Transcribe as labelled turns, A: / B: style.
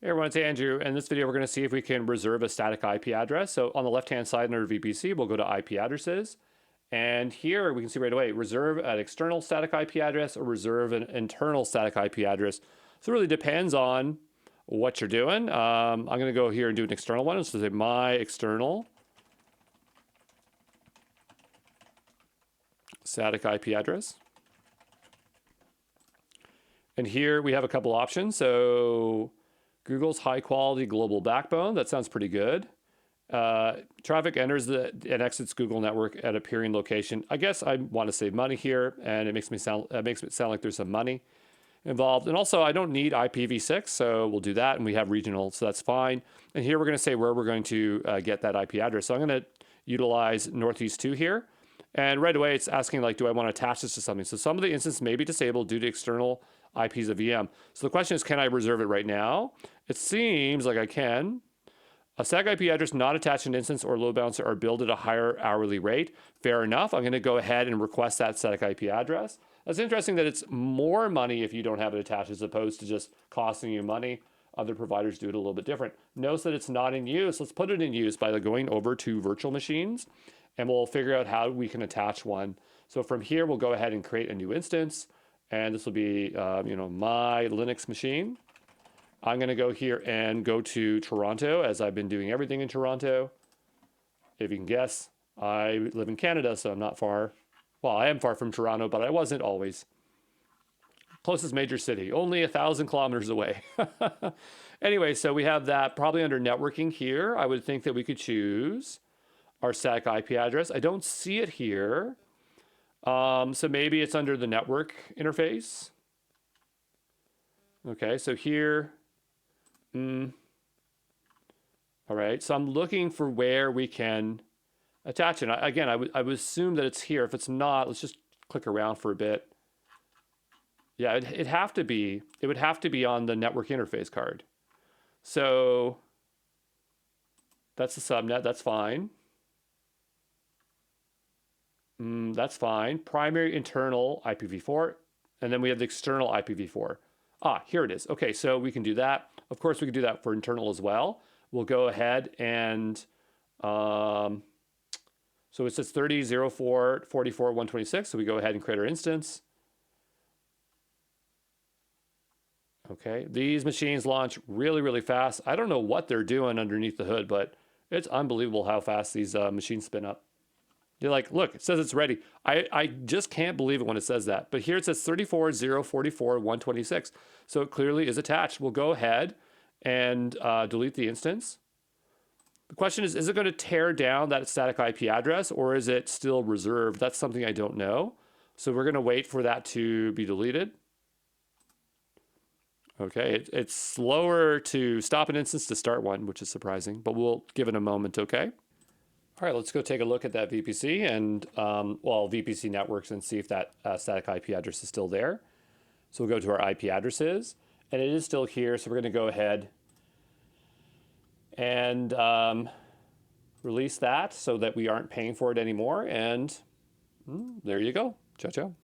A: Hey everyone, it's Andrew. In this video, we're going to see if we can reserve a static IP address. So on the left-hand side under VPC, we'll go to IP addresses. And here we can see right away, reserve an external static IP address or reserve an internal static IP address. So it really depends on what you're doing. I'm going to go here and do an external one. So say my external static IP address. And here we have a couple options. So Google's high quality global backbone, that sounds pretty good. Traffic enters and exits Google network at a peering location. I guess I want to save money here, and it makes it sound like there's some money involved. And also I don't need IPv6, so we'll do that, and we have regional, so that's fine. And here we're going to say where we're going to get that IP address. So I'm going to utilize Northeast 2 here. And right away it's asking, like, do I want to attach this to something? So some of the instances may be disabled due to external IPs of VM. So the question is, can I reserve it right now? It seems like I can. A static IP address not attached to an instance or load balancer are billed at a higher hourly rate. Fair enough. I'm going to go ahead and request that static IP address. That's interesting that it's more money if you don't have it attached as opposed to just costing you money. Other providers do it a little bit different. Notice that it's not in use. Let's put it in use by going over to virtual machines, and we'll figure out how we can attach one. So from here, we'll go ahead and create a new instance. And this will be, my Linux machine. I'm going to go here and go to Toronto, as I've been doing everything in Toronto. If you can guess, I live in Canada, so I'm not far. Well, I am far from Toronto, but I wasn't always. Closest major city, only 1,000 kilometers away. Anyway, so we have that probably under networking here. I would think that we could choose our static IP address. I don't see it here. So maybe it's under the network interface. Okay, so here, all right, so I'm looking for where we can attach it. Again, I would assume that it's here. If it's not, let's just click around for a bit. Yeah, it would have to be on the network interface card. So that's the subnet, that's fine. That's fine. Primary internal IPv4, and then we have the external IPv4. Here it is. Okay, so we can do that. Of course, we can do that for internal as well. We'll go ahead and, so it says 30.04.44.126, so we go ahead and create our instance. Okay, these machines launch really, really fast. I don't know what they're doing underneath the hood, but it's unbelievable how fast these machines spin up. You're like, look, it says it's ready. I just can't believe it when it says that. But here it says 34.0.44.126. So it clearly is attached. We'll go ahead and delete the instance. The question is it going to tear down that static IP address, or is it still reserved? That's something I don't know. So we're going to wait for that to be deleted. Okay, it's slower to stop an instance to start one, which is surprising, but we'll give it a moment, okay? All right, let's go take a look at that VPC and, VPC networks and see if that static IP address is still there. So we'll go to our IP addresses, and it is still here. So we're going to go ahead and release that so that we aren't paying for it anymore. And there you go. Ciao, ciao.